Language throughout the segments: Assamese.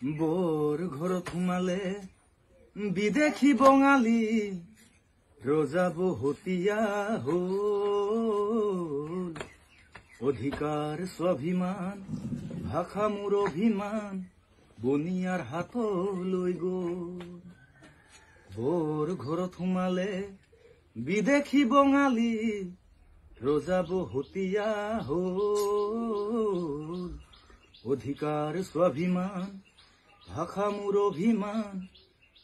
বৰ ঘৰত সোমালে বিদেশী বঙালী ৰজা বহতীয়া হ'ল অধিকাৰ স্বাভিমান ভাষা মোৰ অভিমান বনিয়াৰ হাতলৈ গ'ল বৰ ঘৰত সোমালে বিদেশী বঙালী ৰজা বহতীয়া হ'ল অধিকাৰ স্বাভিমান ভাষা মোৰ অভিমান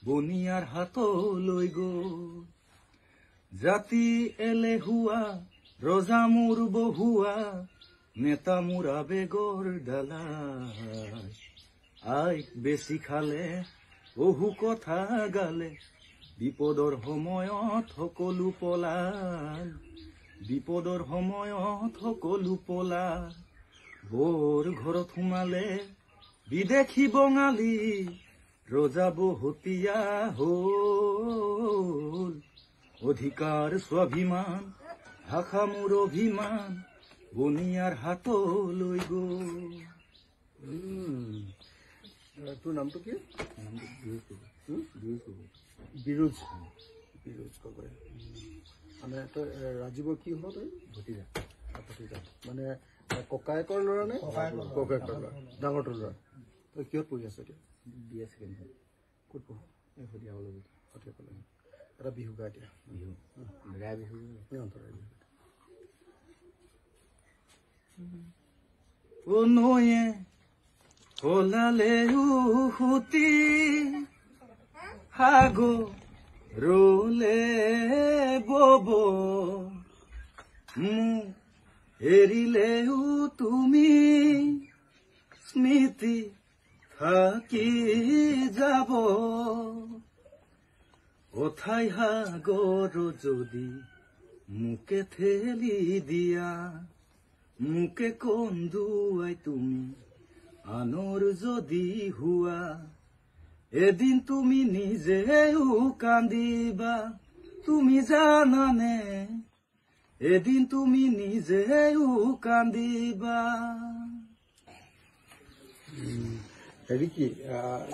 বনিয়াৰ হাতলৈ গ'ল জাতি এলেহুৱা ৰজা মোৰ বহুৱা নেতা মোৰ আবেগৰ ডালাই আই বেছি খালে বহু কথা গালে বিপদৰ সময়ত সকলো পলাল বিপদৰ সময়ত সকলো পলাল বৰ ঘৰত সোমালে বিদেশী বঙালী ৰজা বহতীয়া হ'ল অধিকাৰ স্বাভিমান ভাষা মোৰ অভিমান বনিয়াৰ হাতলৈ গ'ল তোৰ নামটো কি বিৰোজ বিৰোজ গগৈ মানে তই ৰাজীৱৰ কি হ'ল তই ভতিজা ভতিজা মানে ককায়েকৰ ল'ৰা নে ককায়েকৰ ল'ৰা ডাঙৰটোৰ ল'ৰা তই কিহত পঢ়ি আছ এতিয়া BA ছেকেণ্ড ক'ত পঢ় সদিয়া কলেজ এটা বিহু গা এতিয়া বিহু ৰাই বিহু নয়ে হলালে উহুতি হাগো ৰোলে বব এৰিলেও তুমি স্মৃতি থাকি যাব কথাই সাগৰ যদি মুকে ঠেলি দিয়া মুকে কন্দুৱাই তুমি আনৰ যদি হুৱা এদিন তুমি নিজেও কান্দিবা তুমি জানানে এদিন তুমি নিজেও কান্দিবা হেৰি কি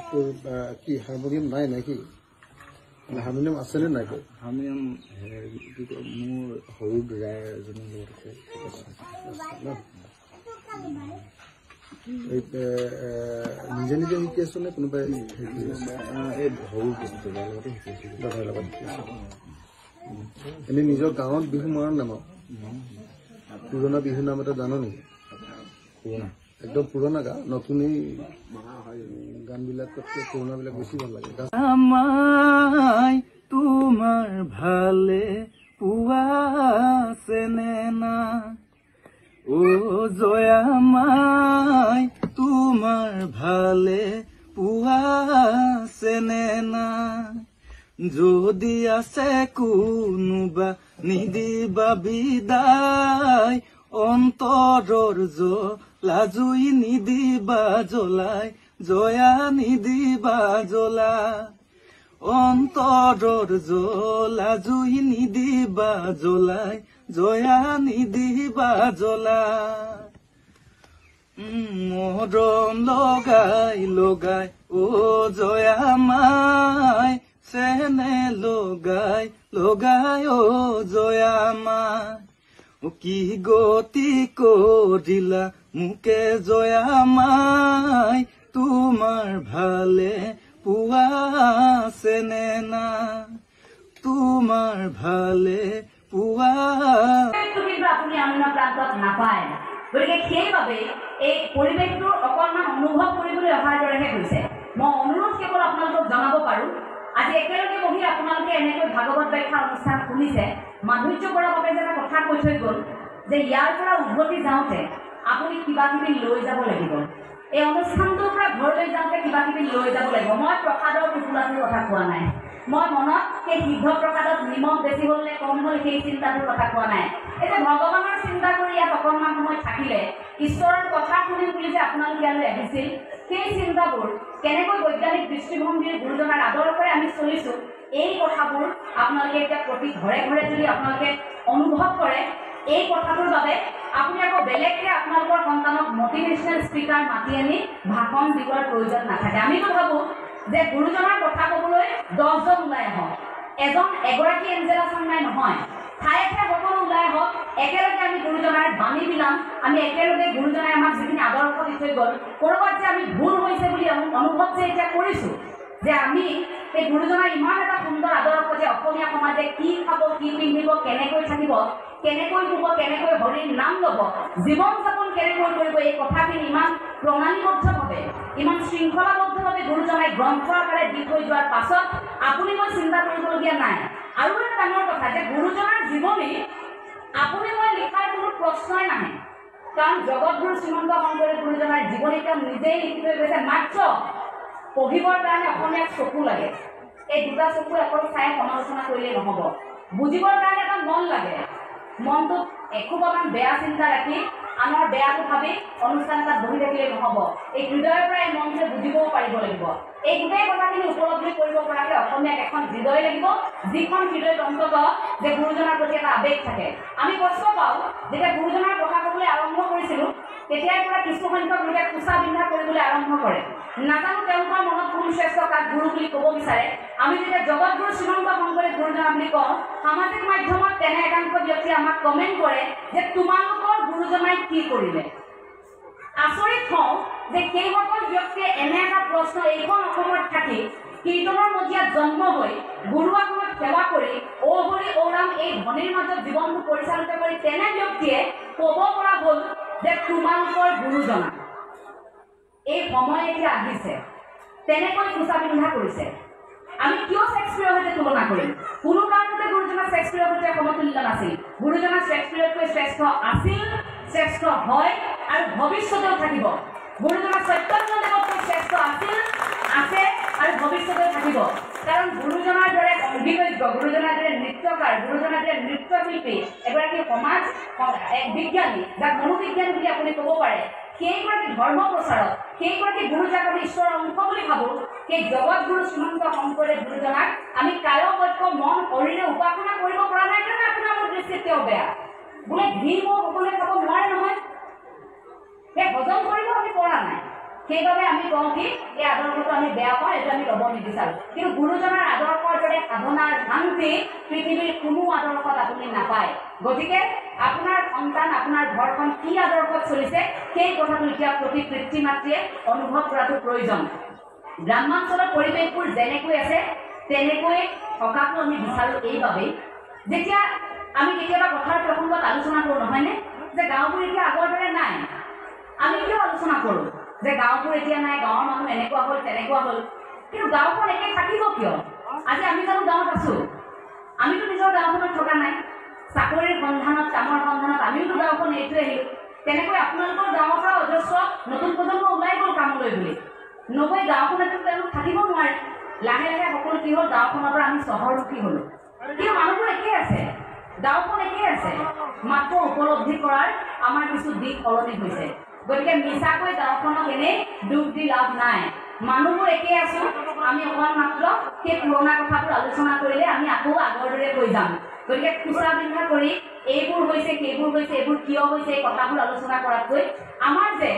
তোৰ কি হাৰমনিয়াম নাই নেকি হাৰমনিয়াম আছেনে নাই তোৰ হাৰমনিয়াম মোৰ সৰু দাদাৰ এজনৰ লগত আছে নিজে নিজে শিকি আছো নে কোনোবাই এই সৰু দাদাৰ লগতে শিকিছো দাদাৰ লগত শিকি আছো এনেই নিজৰ গাঁৱত বিহু মৰা নামাৰ পুৰণা বিহু নাম এটা জানো নেকি পুৰণা একদম পুৰণা গা নতুন গানবিলাকতকৈ পুৰণাবিলাক বেছি ভাল লাগে আমায় তোমাৰ ভালে পোৱাছেনে না ও জয়ামাই তোমাৰ ভালে পোৱাছেনে না যদি আছে কোনোবা নিদিবা বিদায় অন্তৰৰ জ্বলা জুই নিদিবা জ্বলাই জয়া নিদিবা জ্বলা অন্তৰৰ জ্বলা জুই নিদিবা জ্বলাই জয়া নিদিবা জ্বলা মৰম লগাই লগাই ও জয়া মাই চেনে লগাই লগাই ও জয়া মাই কি গতি কৰিলা মুকে জয়া মাই তোমাৰ ভালে পোৱাছেনে না তোমাৰ ভালে পোৱা কিন্তু আপুনি অন্য প্ৰান্তত নাপায় গতিকে সেইবাবে এই পৰিৱেশটোৰ অকণমান অনুভৱ কৰিবলৈ অহাৰ দৰেহে হৈছে মই অনুৰোধ কেৱল আপোনালোকক জনাব পাৰোঁ আজি একেলগে বহি আপোনালোকে এনেকৈ ভাগৱত ব্যাখ্যা অনুষ্ঠান শুনিছে মাধুৰ্য বৰা বাবে যে এটা কথা কৈ থৈ গ'ল যে ইয়াৰ পৰা উভতি যাওঁতে আপুনি কিবা কিবি লৈ যাব লাগিব এই অনুষ্ঠানটোৰ পৰা ঘৰলৈ যাওঁতে কিবা কিবি লৈ যাব লাগিব মই প্ৰসাদৰ টোপোলাটোৰ কথা কোৱা নাই মই মনত সেই সিদ্ধ প্ৰসাদত নিমখ বেছি হ'ল নে কম হ'ল সেই চিন্তাটোৰ কথা কোৱা নাই এই যে ভগৱানৰ চিন্তা কৰি ইয়াত অকণমান সময় থাকিলে ঈশ্বৰৰ কথা শুনিম বুলি যে আপোনালোকে ইয়ালৈ আহিছিল সেই চিন্তাবোৰ কেনেকৈ বৈজ্ঞানিক দৃষ্টিভংগীৰ গুৰুজনাৰ আদৰ্শৰে আমি চলিছোঁ এই কথাবোৰ আপোনালোকে এতিয়া প্ৰতি ঘৰে ঘৰে যদি আপোনালোকে অনুভৱ কৰে এই কথাটোৰ বাবে আপুনি আকৌ বেলেগকে আপোনালোকৰ সন্তানক মটিভেশ্যনেল স্পিকাৰ মাতি আনি ভাষণ দিবৰ প্ৰয়োজন নাথাকে। আমিতো ভাবোঁ যে গুৰুজনাৰ কথা ক'বলৈ 10জন ওলাই আহক, এগৰাকী এঞ্জেলা চাংমাই নহয়, ঠায়ে ঠায়ে সকলো ওলাই আহক, একেলগে আমি গুৰুজনাৰ বাণী বিলাম, আমি একেলগে গুৰুজনাই আমাক যিখিনি আদৰ্শ দি থৈ গ'ল, ক'ৰবাত যে আমি ভুল হৈছে বুলি অনুভৱ যে এতিয়া কৰিছোঁ, যে আমি এই গুৰুজনাৰ ইমান এটা সুন্দৰ আদৰ্শ যে অসমীয়া সমাজে কি খাব, কি পিন্ধিব, কেনেকৈ থাকিব, কেনেকৈ শুব, কেনেকৈ হৰিৰ নাম ল'ব, জীৱন যাপন কেনেকৈ কৰিব, এই কথাখিনি ইমান প্ৰণালীবদ্ধভাৱে, ইমান শৃংখলাবদ্ধভাৱে গুৰুজনাই গ্ৰন্থ আকাৰে দি থৈ যোৱাৰ পাছত আপুনি মই চিন্তা কৰিবলগীয়া নাই। আৰু এটা ডাঙৰ কথা যে গুৰুজনাৰ জীৱনী আপুনি মই লিখাৰ কোনো প্ৰশ্নই নাহে, কাৰণ জগতগুৰু শ্ৰীমন্ত শংকৰদেৱ গুৰুজনাৰ জীৱনী তেওঁ নিজেই লিখি থৈ গৈছে। মাত্ৰ পঢ়িবৰ কাৰণে অসমীয়াক চকু লাগে, এই দুটা চকু অকল চাই সমালোচনা কৰিলেই নহ'ব, বুজিবৰ কাৰণে এটা মন লাগে, মনটোত একোবামান বেয়া চিন্তা ৰাখি আনৰ বেয়াটো ভাবি অনুষ্ঠান এটাত বহি থাকিলেই নহ'ব, এই হৃদয়ৰ পৰা এই মনটোৱে বুজিবও পাৰিব লাগিব। এই গোটেই কথাখিনি উপলব্ধি কৰিব পৰাকৈ অসমীয়াক এখন হৃদয় লাগিব, যিখন হৃদয়ত অন্তত যে গুৰুজনাৰ প্ৰতি এটা আৱেগ থাকে। আমি কষ্ট পাওঁ যেতিয়া গুৰুজনাৰ কথা ক'বলৈ আৰম্ভ কৰিছিলোঁ, তেতিয়াৰ পৰা কিছুসংখ্যক লোকে কোচা বিন্ধা কৰিবলৈ আৰম্ভ কৰে। নাজানো তেওঁলোকৰ মনত কোন শ্ৰেষ্ঠ কাক গুৰু বুলি ক'ব বিচাৰে। আমি যেতিয়া জগতগুৰু শ্ৰীমন্ত শংকৰদেৱ গুৰুজনা বুলি কওঁ, সামাজিক মাধ্যমত তেনে একাংশ ব্যক্তিয়ে আমাক কমেণ্ট কৰে যে তোমালোকৰ গুৰুজনাই কি কৰিলে। আচৰিত হওঁ যে সেইসকল ব্যক্তিয়ে এনে এটা প্ৰশ্ন এইখন অসমত থাকি কীৰ্তনৰ মজিয়াত জন্ম হৈ গুৰুসকলক সেৱা কৰি অহৰি ঔৰাম এই ধনীৰ মাজত জীৱনটো পৰিচালিত কৰি তেনে ব্যক্তিয়ে ক'ব পৰা হ'ল যে তোমালোকৰ গুৰুজনা। এই সময় এতিয়া আহিছে, তেনেকৈ কোচা পিন্ধা কৰিছে। আমি কিয় শ্বেক্সপিয়াৰৰ সৈতে তুলনা কৰিম? কোনো কাৰণতে গুৰুজনা শ্বেক্সপিয়াৰৰ সৈতে সমতুল্য নাছিল। গুৰুজনা শ্বেক্সপিয়াৰতকৈ শ্ৰেষ্ঠ আছিল, শ্ৰেষ্ঠ হয় আৰু ভৱিষ্যতেও থাকিব। গুৰুজনা চৈতন্যদেৱতকৈ শ্ৰেষ্ঠ আছিল, আছে আৰু ভৱিষ্যতেও থাকিব। কাৰণ গুৰুজনাৰ দৰে সংগীতজ্ঞ, গুৰুজনাৰ দৰে নৃত্যকাৰ, গুৰুজনাৰ দৰে নৃত্যশিল্পী, এগৰাকী সমাজ বিজ্ঞানী, যাক মনোবিজ্ঞানী বুলি আপুনি ক'ব পাৰে, সেইগৰাকী ধৰ্ম প্ৰচাৰক, সেইগৰাকী গুৰু যাক আমি ঈশ্বৰৰ অংশ বুলি ভাবোঁ, সেই জগতগুৰু শ্ৰীমন্ত শংকৰদেৱ গুৰুজনাক আমি কায় বাক্য মন শৰীৰে উপাসনা কৰিব পৰা নাই কাৰণে আপোনাৰ মোৰ দৃষ্টিত তেওঁ বেয়া। বোলে ঘি মোক সকলোৱে খাব নোৱাৰে নহয়, সেই হজম কৰিব আমি পৰা নাই, সেইবাবে আমি কওঁ কি এই আদৰ্শটো আমি বেয়া পাওঁ, এইটো আমি ল'ব নিবিচাৰোঁ। কিন্তু গুৰুজনাৰ আদৰ্শৰ দৰে সাধনাৰ শান্তি পৃথিৱীৰ কোনো আদৰ্শত আপুনি নাপায়। গতিকে আপোনাৰ সন্তান, আপোনাৰ ঘৰখন কি আদৰ্শত চলিছে সেই কথাটো এতিয়া প্ৰতি পিতৃ মাতৃয়ে অনুভৱ কৰাটো প্ৰয়োজন। গ্ৰামাঞ্চলৰ পৰিৱেশবোৰ যেনেকৈ আছে তেনেকৈ থকাটো আমি বিচাৰোঁ এইবাবেই, যেতিয়া আমি কেতিয়াবা কথাৰ প্ৰসংগত আলোচনা কৰোঁ নহয়নে, যে গাঁওবোৰ এতিয়া আগৰ দৰে নাই। আমি কিয় আলোচনা কৰোঁ যে গাঁওবোৰ এতিয়া নাই, গাঁৱৰ মানুহ এনেকুৱা হ'ল তেনেকুৱা হ'ল, কিন্তু গাঁওখন একে থাকিব কিয়? আজি আমি জানো গাঁৱত আছোঁ? আমিতো নিজৰ গাঁওখনত থকা নাই, চাকৰিৰ সন্ধানত, কামৰ সন্ধানত আমিওতো গাঁওখন এৰি থৈ আহিলোঁ। তেনেকৈ আপোনালোকৰ গাঁৱৰ পৰা অজস্ৰ নতুন প্ৰজন্ম ওলাই গ'ল কামলৈ বুলি, নগৈ গাঁওখনতো তেওঁলোক থাকিব নোৱাৰে। লাহে লাহে সকলো কি হ'ল, গাঁওখনৰ পৰা আমি চহৰমুখী হ'লোঁ। কিন্তু মানুহবোৰ একেই আছে, গাঁওখন একেই আছে, মাত্ৰ উপলব্ধি কৰাৰ আমাৰ কিছু দিশ সলনি হৈছে। গতিকে মিছাকৈ গাঁওখনক এনেই দুখ দি লাভ নাই, মানুহবোৰ একেই আছোঁ। আমি অকণমান মাত্ৰ সেই পুৰণা কথাবোৰ আলোচনা কৰিলে আমি আকৌ আগৰ দৰে হৈ যাম। গতিকে খোচা বিন্ধা কৰি এইবোৰ হৈছে, সেইবোৰ হৈছে, এইবোৰ কিয় হৈছে, এই কথাবোৰ আলোচনা কৰাতকৈ আমাৰ যে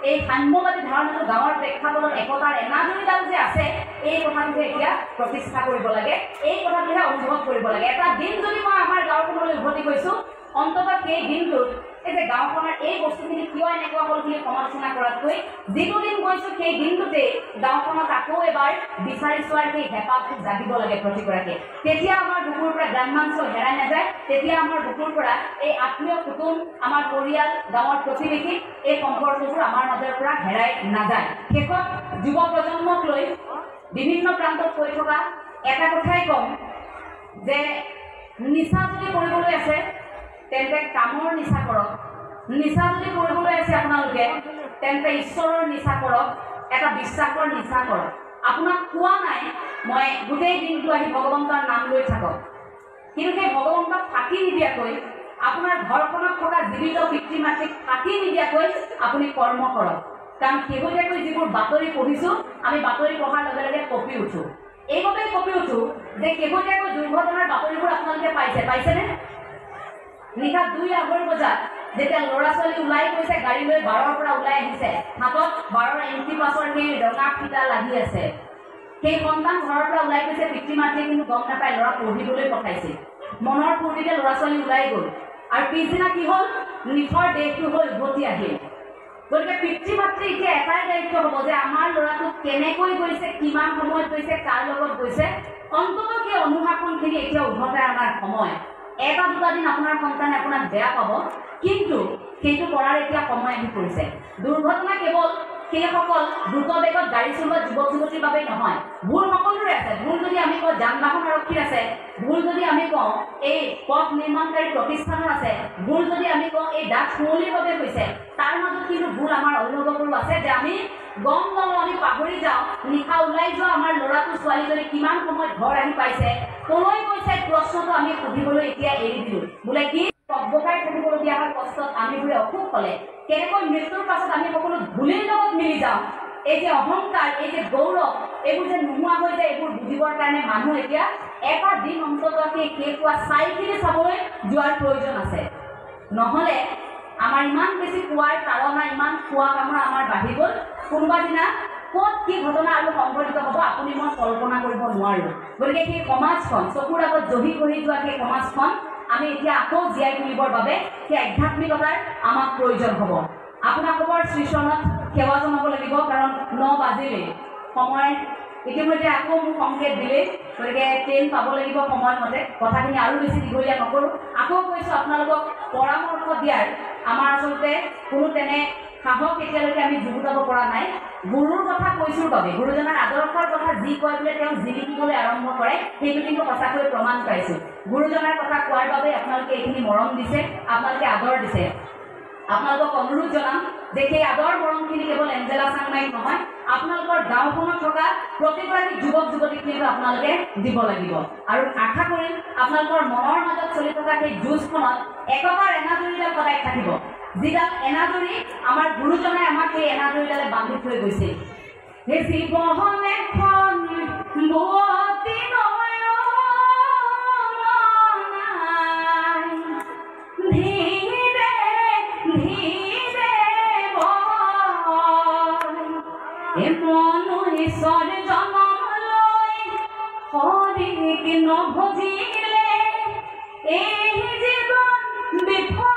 এই সাম্যবাদী ধাৰণাটো গাঁৱৰ প্ৰেক্ষাপটত একতাৰ এনাজৰীডাল যে আছে, এই কথাটোহে এতিয়া প্ৰতিষ্ঠা কৰিব লাগে, এই কথাটোহে অনুভৱ কৰিব লাগে। এটা দিন যদি মই আমাৰ গাঁওখনলৈ উভতি গৈছোঁ, অন্ততঃ সেই দিনটোত এই যে গাঁওখনৰ এই বস্তুখিনি কিয় এনেকুৱা হ'ল বুলি সমালোচনা কৰাতকৈ যিটো দিন গৈছোঁ সেই দিনটোতেই গাঁওখনক আকৌ এবাৰ বিচাৰি চোৱাৰ সেই হেঁপাহটো জাগিব লাগে প্ৰতিগৰাকীয়ে। তেতিয়া আমাৰ বুকুৰ পৰা গ্ৰাম্যাঞ্চল হেৰাই নাযায়, তেতিয়া আমাৰ বুকুৰ পৰা এই আত্মীয় কুটুম, আমাৰ পৰিয়াল, গাঁৱৰ প্ৰতিবেশী, এই সম্পৰ্কবোৰ আমাৰ মাজৰ পৰা হেৰাই নাযায়। শেষত যুৱ প্ৰজন্মক লৈ বিভিন্ন প্ৰান্তত কৈ থকা এটা কথাই ক'ম যে নিচা যদি কৰিবলৈ আছে তেন্তে কামৰ নিচা কৰক, নিচা যদি কৰিবলৈ আছে আপোনালোকে তেন্তে ঈশ্বৰৰ নিচা কৰক, এটা বিশ্বাসৰ নিচা কৰক। আপোনাক কোৱা নাই মই গোটেই দিনটো আহি ভগৱন্তৰ নাম লৈ থাকক, কিন্তু সেই ভগৱন্তক ফাঁকি নিদিয়াকৈ, আপোনাৰ ঘৰখনত থকা জীৱিত পিতৃ মাতৃক ফাঁকি নিদিয়াকৈ আপুনি কৰ্ম কৰক। কাৰণ শেহতীয়াকৈ যিবোৰ বাতৰি পঢ়িছোঁ, আমি বাতৰি পঢ়াৰ লগে লগে কঁপি উঠোঁ। এইবাবেই কঁপি উঠোঁ যে শেহতীয়াকৈ দুৰ্ঘটনাৰ বাতৰিবোৰ আপোনালোকে পাইছেনে? নিশা 2-2:30 বজাত যেতিয়া ল'ৰা ছোৱালী ওলাই গৈছে গাড়ী লৈ 12ৰ পৰা ওলাই আহিছে হাতত 12ৰ এণ্ট্ৰি পাছৰ সেই ৰঙা ফিটা লাগি আছে সেই সন্তান ঘৰৰ পৰা ওলাই গৈছে পিতৃ মাতৃয়ে কিন্তু গম নাপায় ল'ৰা পঢ়িবলৈ পঠাইছে মনৰ ফূৰ্তিতে ল'ৰা ছোৱালী ওলাই গ'ল আৰু পিছদিনা কি হ'ল নিশৰ দেহটো হৈ উভতি আহিল গতিকে পিতৃ মাতৃ এতিয়া এটাই দায়িত্ব হ'ব যে আমাৰ ল'ৰাটো কেনেকৈ গৈছে কিমান সময়ত গৈছে কাৰ লগত গৈছে অন্ততঃ সেই অনুশাসনখিনি এতিয়া উভতাই অনাৰ সময় 1-2 দিন আপোনাৰ সন্তানে আপোনাক বেয়া পাব কিন্তু সেইটো কৰাৰ এতিয়া সময় আহি পৰিছে দুৰ্ঘটনা কেৱল সেইসকল দ্ৰুত বেগত গাড়ী চলোৱা যুৱক যুৱতীৰ বাবে নহয় ভুল সকলোৰে আছে ভুল যদি আমি কওঁ যান বাহন আৰক্ষীৰ আছে ভুল যদি আমি কওঁ এই পথ নিৰ্মাণকাৰী প্ৰতিষ্ঠানৰ আছে ভুল যদি আমি কওঁ এই ডাক সুঁৱলিৰ বাবে হৈছে তাৰ মাজত কিন্তু ভুল আমাৰ অভিভাৱকৰো আছে যে আমি গম নলওঁ আমি পাহৰি যাওঁ নিশা ওলাই যোৱা আমাৰ ল'ৰাটো ছোৱালীজনী কিমান সময়ত ঘৰ আহি পাইছে কলৈ গৈছে প্ৰশ্নটো আমি সুধিবলৈ এতিয়া এৰি দিলোঁ বোলে কি বকাই থাকিবলগীয়া হয় কষ্টত আমি বোলে অসুখ হ'লে কেনেকৈ মৃত্যুৰ পাছত আমি সকলো ধূলিৰ লগত মিলি যাওঁ এই যে অহংকাৰ এই যে গৌৰৱ এইবোৰ যে নোহোৱা হৈ যায় এইবোৰ বুজিবৰ কাৰণে মানুহ এতিয়া এটা দিন অন্ততঃ সেই পোৱা চাইখিনি চাবলৈ যোৱাৰ প্ৰয়োজন আছে নহ'লে আমাৰ ইমান বেছি খোৱাৰ তাৰণা ইমান খোৱা কামৰা আমাৰ বাঢ়ি গ'ল কোনোবা দিনা ক'ত কি ঘটনা আৰু সংঘটিত হ'ব আপুনি মই কল্পনা কৰিব নোৱাৰোঁ গতিকে সেই সমাজখন চকুৰ আগত জহি কঢ়ি যোৱা সেই সমাজখন আমি এতিয়া আকৌ জীয়াই তুলিবৰ বাবে সেই আধ্যাত্মিকতাৰ আমাক প্ৰয়োজন হ'ব আপোনালোকৰ শ্ৰীচৰণত সেৱা জনাব লাগিব কাৰণ 9 বাজিলেই সময় ইতিমধ্যে আকৌ মোক সংকেত দিলেই গতিকে ট্ৰেইন পাব লাগিব সময়মতে কথাখিনি আৰু বেছি দীঘলীয়া নকৰোঁ আকৌ কৈছোঁ আপোনালোকক পৰামৰ্শ দিয়াৰ আমাৰ আচলতে কোনো তেনে সাহস এতিয়ালৈকে আমি যুগুতাব পৰা নাই গুৰুৰ কথা কৈছোঁ বাবে গুৰুজনাৰ আদৰ্শৰ কথা যি কয় বোলে তেওঁ জিলিকিবলৈ আৰম্ভ কৰে সেইটো কিন্তু সঁচাকৈ প্ৰমাণ পাইছোঁ গুৰুজনাৰ কথা কোৱাৰ বাবে আপোনালোকে এইখিনি মৰম দিছে আপোনালোকে আদৰ দিছে আপোনালোকক অনুৰোধ জনাম যে সেই আদৰ মৰমখিনি কেৱল এঞ্জেলা চাংমাইক নহয় আপোনালোকৰ গাঁওখনত থকা প্ৰতিগৰাকী যুৱক যুৱতীক কিন্তু আপোনালোকে দিব লাগিব আৰু আশা কৰিম আপোনালোকৰ মনৰ মাজত চলি থকা সেই যুঁজখনত একতাৰ এনাজৰীডাল সদায় থাকিব যিডাল এনাজৰী আমাৰ গুৰুজনাই আমাক সেই এনাজৰীডালে বান্ধি থৈ গৈছিল সেই জীৱন এখন বুৱতী ঈশ্বৰ জনমলৈ হৰিক নভজিলে এই জীৱন বিফল